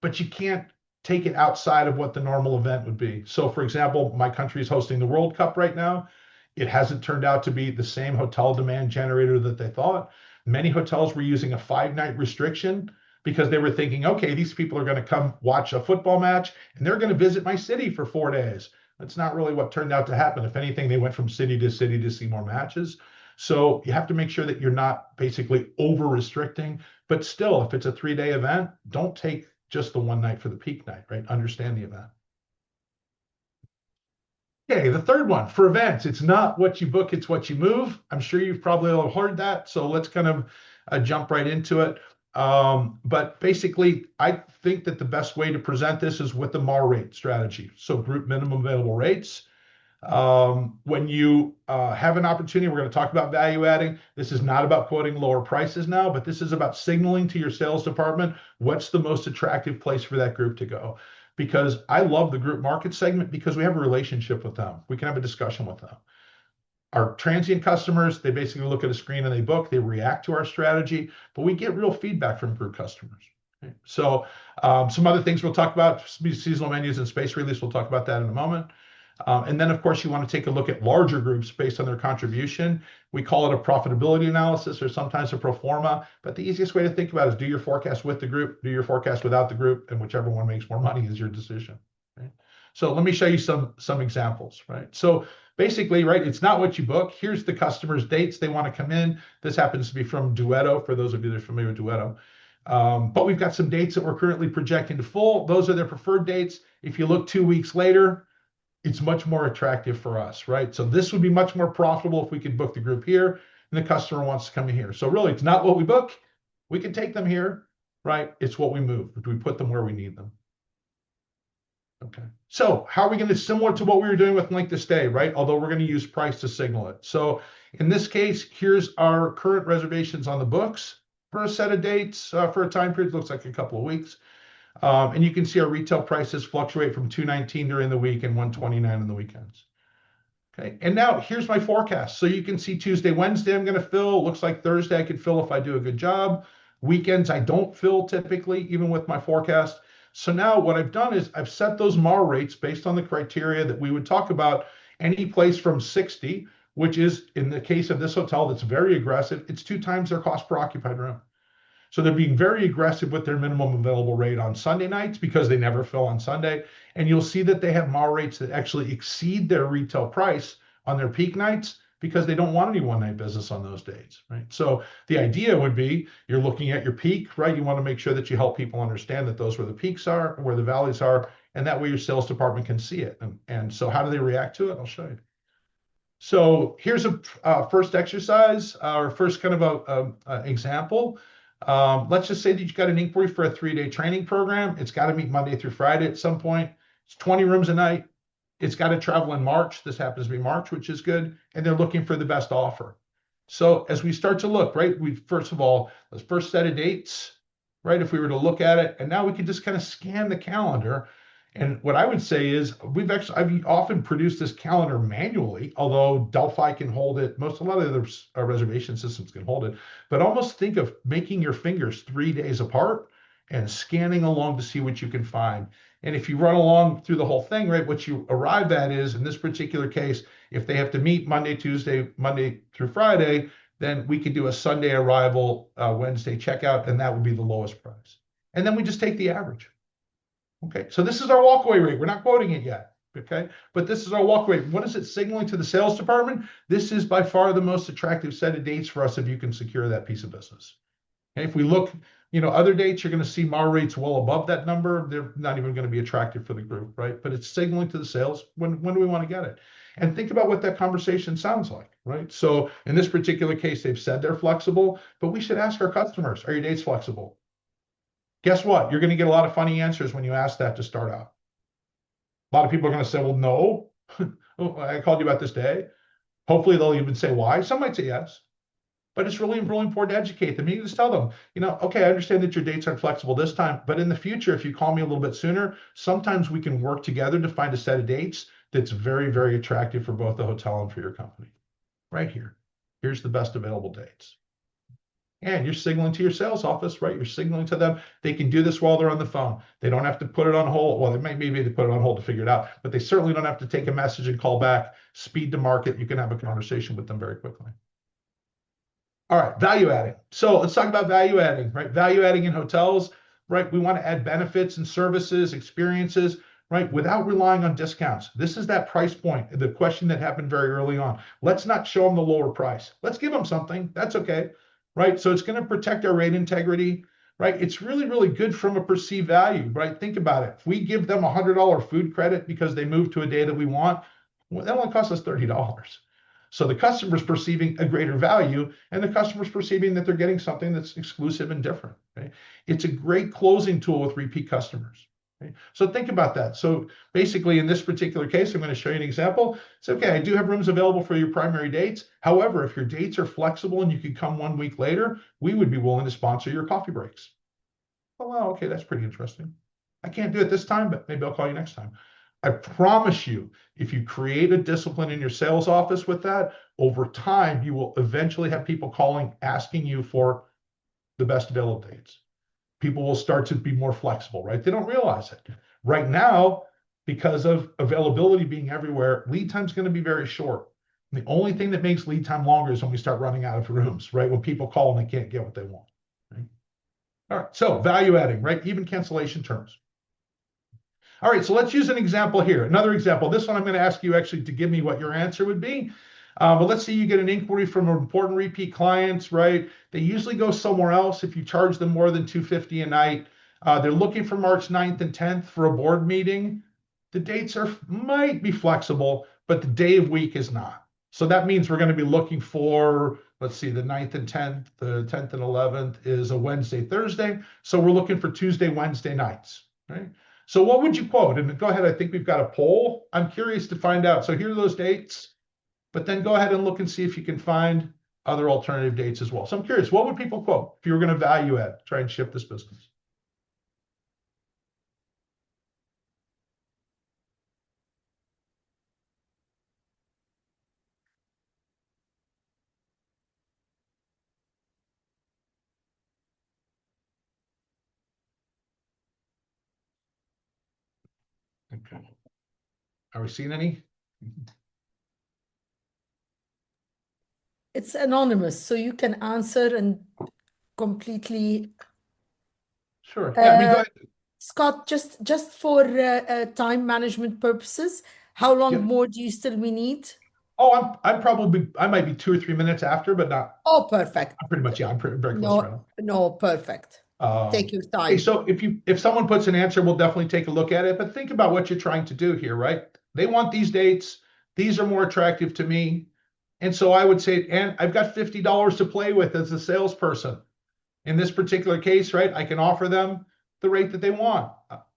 but you can't take it outside of what the normal event would be. So for example, my country is hosting the World Cup right now. It hasn't turned out to be the same hotel demand generator that they thought. Many hotels were using a 5-night restriction because they were thinking, okay, these people are going to come watch a football match and they're going to visit my city for 4 days. That's not really what turned out to happen. If anything, they went from city to city to see more matches. So you have to make sure that you're not basically over restricting, but still, if it's a 3-day event, don't take just the one night for the peak night, right? Understand the event. Okay, the third one for events, it's not what you book, it's what you move. I'm sure you've probably all heard that. So let's kind of jump right into it. But basically, I think that the best way to present this is with the MAR rate strategy. So group minimum available rates. When you have an opportunity, we're going to talk about value adding. This is not about quoting lower prices now, but this is about signaling to your sales department what's the most attractive place for that group to go. Because I love the group market segment because we have a relationship with them. We can have a discussion with them. Our transient customers, they basically look at a screen and they book, they react to our strategy, but we get real feedback from group customers. Okay? So some other things we'll talk about, seasonal menus and space release, we'll talk about that in a moment. And then, of course, you want to take a look at larger groups based on their contribution. We call it a profitability analysis or sometimes a pro forma. But the easiest way to think about it is do your forecast with the group, do your forecast without the group, and whichever one makes more money is your decision. Right? So let me show you some examples. Right. So basically, right, it's not what you book. Here's the customer's dates they want to come in. This happens to be from Duetto, for those of you that are familiar with Duetto. But we've got some dates that we're currently projecting to full. Those are their preferred dates. If you look 2 weeks later, it's much more attractive for us, right? So this would be much more profitable if we could book the group here and the customer wants to come in here. So really, it's not what we book. We can take them here, right? It's what we move. Do we put them where we need them? Okay. So how are we going to, similar to what we were doing with length of stay, right? Although we're going to use price to signal it. So in this case, here's our current reservations on the books for a set of dates for a time period. Looks like a couple of weeks. And you can see our retail prices fluctuate from $219 during the week and $129 on the weekends. Okay, and now here's my forecast. So you can see Tuesday, Wednesday, I'm going to fill. Looks like Thursday I could fill if I do a good job. Weekends I don't fill typically, even with my forecast. So now what I've done is I've set those MAR rates based on the criteria that we would talk about. Any place from 60, which is in the case of this hotel that's very aggressive, it's 2 times their cost per occupied room. So they're being very aggressive with their minimum available rate on Sunday nights because they never fill on Sunday. And you'll see that they have MAR rates that actually exceed their retail price on their peak nights because they don't want any one-night business on those days, right? So the idea would be you're looking at your peak, right? You want to make sure that you help people understand that those where the peaks are, where the valleys are, and that way your sales department can see it. And so how do they react to it? I'll show you. So here's a first exercise, or first kind of a example. Let's just say that you've got an inquiry for a 3-day training program. It's got to meet Monday through Friday at some point. It's 20 rooms a night. It's got to travel in March. This happens to be March, which is good. And they're looking for the best offer. So as we start to look, right, we first of all, the first set of dates, right, if we were to look at it, and now we can just kind of scan the calendar. And what I would say is I've often produced this calendar manually, although Delphi can hold it. A lot of the other reservation systems can hold it. But almost think of making your fingers 3 days apart and scanning along to see what you can find. And if you run along through the whole thing, right, what you arrive at is, in this particular case, if they have to meet Monday, Tuesday, Monday through Friday, then we could do a Sunday arrival, Wednesday checkout, and that would be the lowest price. And then we just take the average. Okay, so this is our walkaway rate. We're not quoting it yet, okay? But this is our walkaway rate. What is it signaling to the sales department? This is by far the most attractive set of dates for us if you can secure that piece of business. Okay, if we look, other dates, you're going to see MAR rates well above that number. They're not even going to be attractive for the group, right? But it's signaling to the sales, when do we want to get it? And think about what that conversation sounds like, right? So in this particular case, they've said they're flexible, but we should ask our customers, are your dates flexible? Guess what? You're going to get a lot of funny answers when you ask that to start out. A lot of people are going to say, well, no, I called you about this day. Hopefully they'll even say why. Some might say yes, but it's really, really important to educate them. You just tell them, okay, I understand that your dates aren't flexible this time, but in the future, if you call me a little bit sooner, sometimes we can work together to find a set of dates that's very, very attractive for both the hotel and for your company. Right here. Here's the best available dates. And you're signaling to your sales office, right? You're signaling to them. They can do this while they're on the phone. They don't have to put it on hold. Well, they might maybe to put it on hold to figure it out, but they certainly don't have to take a message and call back. Speed to market. You can have a conversation with them very quickly. All right, value adding. So let's talk about value adding, right? Value adding in hotels, right? We want to add benefits and services, experiences, right? Without relying on discounts. This is that price point, the question that happened very early on. Let's not show them the lower price. Let's give them something. That's okay. Right? So it's going to protect our rate integrity, right? It's really, really good from a perceived value, right? Think about it. If we give them $100 food credit because they move to a day that we want, well, that only costs us $30. So the customer's perceiving a greater value, and the customer's perceiving that they're getting something that's exclusive and different. Okay? It's a great closing tool with repeat customers. Okay? So think about that. So basically, in this particular case, I'm going to show you an example. It's okay, I do have rooms available for your primary dates. However, if your dates are flexible and you could come 1 week later, we would be willing to sponsor your coffee breaks. Oh, well, okay, that's pretty interesting. I can't do it this time, but maybe I'll call you next time. I promise you, if you create a discipline in your sales office with that, over time, you will eventually have people calling, asking you for the best available dates. People will start to be more flexible, right? They don't realize it. Right now, because of availability being everywhere, lead time is going to be very short. And the only thing that makes lead time longer is when we start running out of rooms, right? When people call and they can't get what they want. Right? All right, so value adding, right? Even cancellation terms. All right, so let's use an example here. Another example. This one I'm going to ask you actually to give me what your answer would be. But let's say you get an inquiry from an important repeat clients, right? They usually go somewhere else if you charge them more than $250 a night. They're looking for March 9th and 10th for a board meeting. The dates might be flexible, but the day of week is not. So that means we're going to be looking for, let's see, the 9th and 10th, the 10th and 11th is a Wednesday, Thursday. So we're looking for Tuesday, Wednesday nights, right? So what would you quote? And go ahead, I think we've got a poll. I'm curious to find out. So here are those dates, but then go ahead and look and see if you can find other alternative dates as well. So I'm curious, what would people quote if you were going to value add, try and shift this business? Okay. Are we seeing any? It's anonymous, so you can answer and completely. Sure. Yeah, I mean, go ahead. Scott, just for time management purposes, how long Yeah. more do you still we need? Oh, I might be 2 or 3 minutes after, but not. Oh, perfect. I'm pretty much, yeah, I'm very close right No, now. no, perfect. Take your Okay, time. so if someone puts an answer, we'll definitely take a look at it. But think about what you're trying to do here, right? They want these dates. These are more attractive to me. And so I would say, and I've got $50 to play with as a salesperson. In this particular case, right, I can offer them the rate that they want.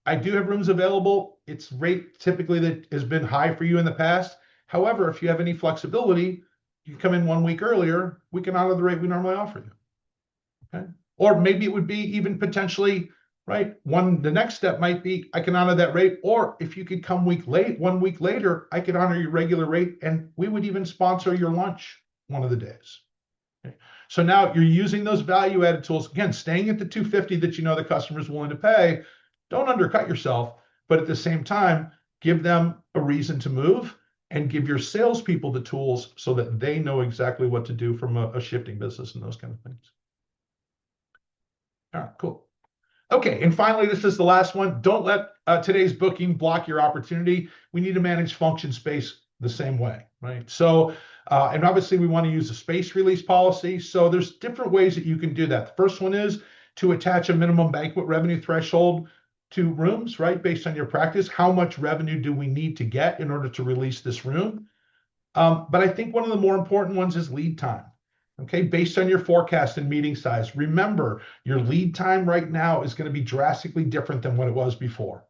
I do have rooms available. It's rate typically that has been high for you in the past. However, if you have any flexibility, you come in 1 week earlier, we can honor the rate we normally offer you. Okay. Or maybe it would be even potentially, right? The next step might be I can honor that rate. Or if you could come 1 week later, I could honor your regular rate and we would even sponsor your lunch one of the days. Okay. So now you're using those value added tools, again, staying at the 250 that you know the customer is willing to pay. Don't undercut yourself, but at the same time, give them a reason to move and give your salespeople the tools so that they know exactly what to do from a shifting business and those kind of things. All right, cool. Okay, and finally, this is the last one. Don't let today's booking block your opportunity. We need to manage function space the same way, right? So, and obviously we want to use a space release policy. So there's different ways that you can do that. The first one is to attach a minimum banquet revenue threshold to rooms, right? Based on your practice, how much revenue do we need to get in order to release this room? But I think one of the more important ones is lead time. Okay, based on your forecast and meeting size. Remember, your lead time right now is going to be drastically different than what it was before.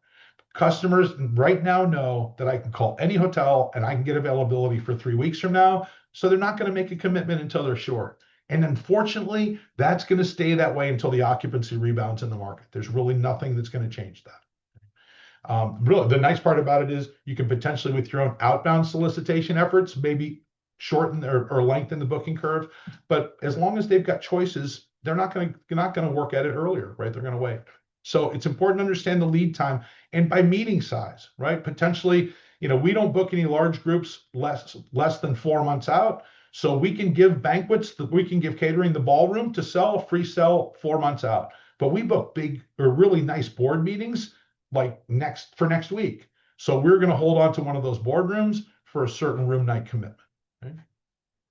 Customers right now know that I can call any hotel and I can get availability for 3 weeks from now. So they're not going to make a commitment until they're sure. And unfortunately, that's going to stay that way until the occupancy rebounds in the market. There's really nothing that's going to change that. Really, the nice part about it is you can potentially, with your own outbound solicitation efforts, maybe shorten or lengthen the booking curve. But as long as they've got choices, they're not going to work at it earlier, right? They're going to wait. So it's important to understand the lead time and by meeting size, right? Potentially, we don't book any large groups less than 4 months out. So we can give banquets, we can give catering the ballroom to sell, free sell 4 months out. But we book big or really nice board meetings like next week. So we're going to hold on to one of those boardrooms for a certain room night commitment. Okay?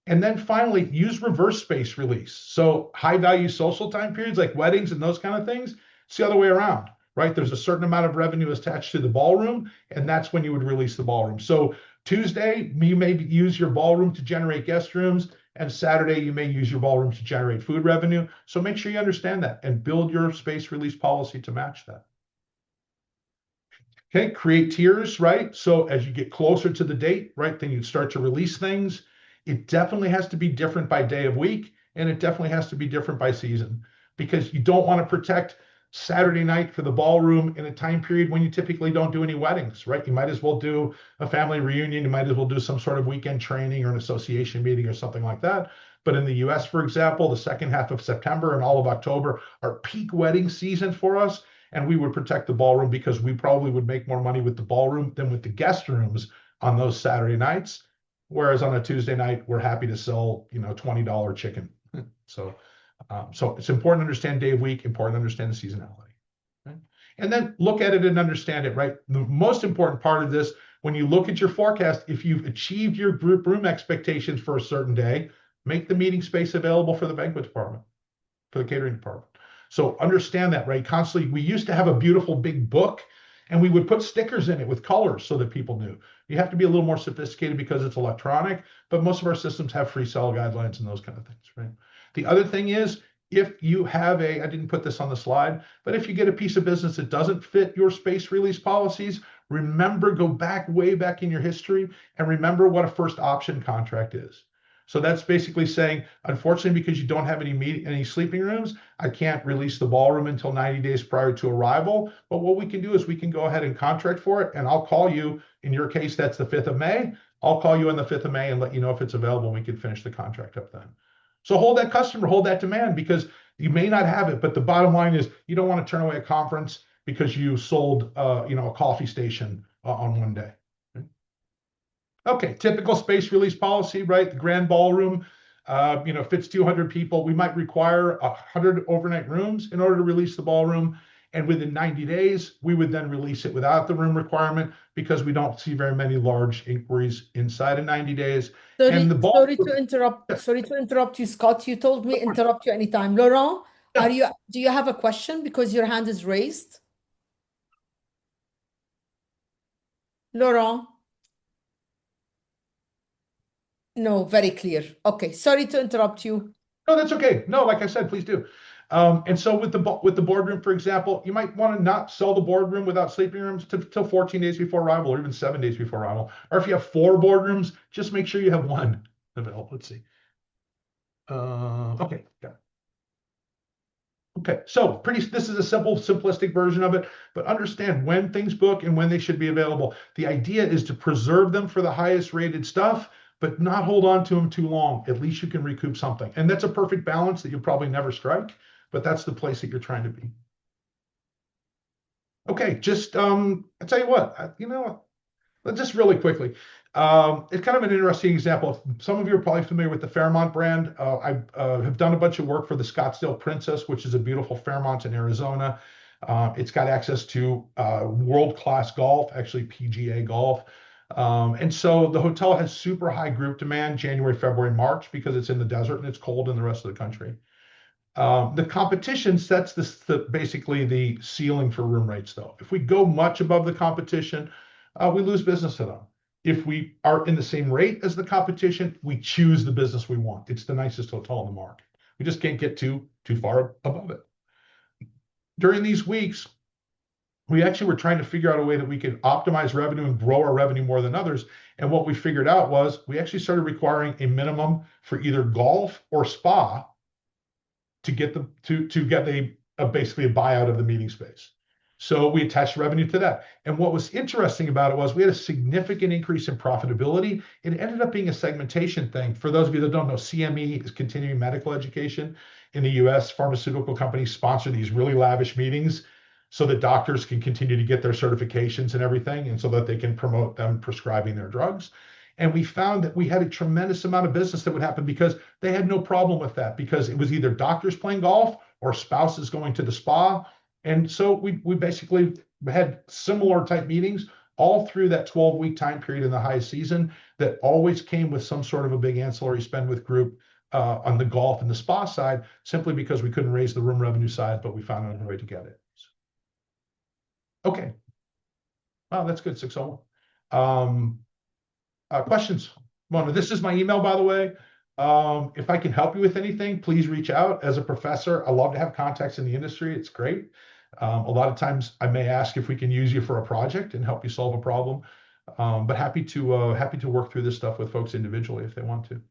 And then finally, use reverse space release. So high value social time periods like weddings and those kind of things, it's the other way around, right? There's a certain amount of revenue attached to the ballroom, and that's when you would release the ballroom. So Tuesday, you may use your ballroom to generate guest rooms, and Saturday, you may use your ballroom to generate food revenue. So make sure you understand that and build your space release policy to match that. Okay, create tiers, right? So as you get closer to the date, right, then you start to release things. It definitely has to be different by day of week, and it definitely has to be different by season because you don't want to protect Saturday night for the ballroom in a time period when you typically don't do any weddings, right? You might as well do a family reunion. You might as well do some sort of weekend training or an association meeting or something like that. But in the US, for example, the second half of September and all of October are peak wedding season for us. and we would protect the ballroom because we probably would make more money with the ballroom than with the guest rooms on those Saturday nights. Whereas on a Tuesday night, we're happy to sell, $20 chicken. So it's important to understand day of week, important to understand the seasonality. Right? And then look at it and understand it, right? The most important part of this, when you look at your forecast, if you've achieved your group room expectations for a certain day, make the meeting space available for the banquet department, for the catering department. So understand that, right? Constantly, we used to have a beautiful big book and we would put stickers in it with colors so that people knew. You have to be a little more sophisticated because it's electronic, but most of our systems have free cell guidelines and those kind of things, right? The other thing is, if you have I didn't put this on the slide, but if you get a piece of business that doesn't fit your space release policies, remember, go back way back in your history and remember what a first option contract is. So that's basically saying, unfortunately, because you don't have any sleeping rooms, I can't release the ballroom until 90 days prior to arrival. But what we can do is we can go ahead and contract for it, and I'll call you. In your case, that's the 5th of May. I'll call you on the 5th of May and let you know if it's available. We can finish the contract up then. So hold that customer, hold that demand, because you may not have it, but the bottom line is you don't want to turn away a conference because you sold, a coffee station on one day. Okay, typical space release policy, right? The grand ballroom, fits 200 people. We might require 100 overnight rooms in order to release the ballroom. And within 90 days, we would then release it without the room requirement because we don't see very many large inquiries inside of 90 days. And the Sorry ballroom, to interrupt. Sorry to interrupt you, Scott. You told me interrupt you anytime. Laurent, do you have a question because your hand is raised? Laurent? No, very clear. Okay, sorry to interrupt you. No, that's okay. No, like I said, please do. And so with the boardroom, for example, you might want to not sell the boardroom without sleeping rooms till 14 days before arrival, or even 7 days before arrival. Or if you have 4 boardrooms, just make sure you have 1 available. Let's see. Okay, got it. Okay, so this is a simple, simplistic version of it, but understand when things book and when they should be available. The idea is to preserve them for the highest rated stuff, but not hold on to them too long. At least you can recoup something. And that's a perfect balance that you'll probably never strike, but that's the place that you're trying to be. Okay, just I'll tell you what, just really quickly. It's kind of an interesting example. Some of you are probably familiar with the Fairmont brand. I have done a bunch of work for the Scottsdale Princess, which is a beautiful Fairmont in Arizona. It's got access to world-class golf, actually PGA golf. And so the hotel has super high group demand January, February, March, because it's in the desert and it's cold in the rest of the country. The competition sets basically the ceiling for room rates, though. If we go much above the competition, we lose business to them. If we are in the same rate as the competition, we choose the business we want. It's the nicest hotel in the market. We just can't get too far above it. During these weeks, we actually were trying to figure out a way that we could optimize revenue and grow our revenue more than others. And what we figured out was we actually started requiring a minimum for either golf or spa to get basically a buyout of the meeting space. So we attached revenue to that. And what was interesting about it was we had a significant increase in profitability. It ended up being a segmentation thing. For those of you that don't know, CME is continuing medical education. In the US, pharmaceutical companies sponsor these really lavish meetings so that doctors can continue to get their certifications and everything, and so that they can promote them prescribing their drugs. And we found that we had a tremendous amount of business that would happen because they had no problem with that, because it was either doctors playing golf or spouses going to the spa. And so we basically had similar type meetings all through that 12-week time period in the high season that always came with some sort of a big ancillary spend with group on the golf and the spa side, simply because we couldn't raise the room revenue side, but we found another way to get it. Okay. Wow, that's good, 601. Questions? Mona, this is my email, by the way. If I can help you with anything, please reach out. As a professor, I love to have contacts in the industry. It's great. A lot of times I may ask if we can use you for a project and help you solve a problem. But happy to work through this stuff with folks individually if they want to.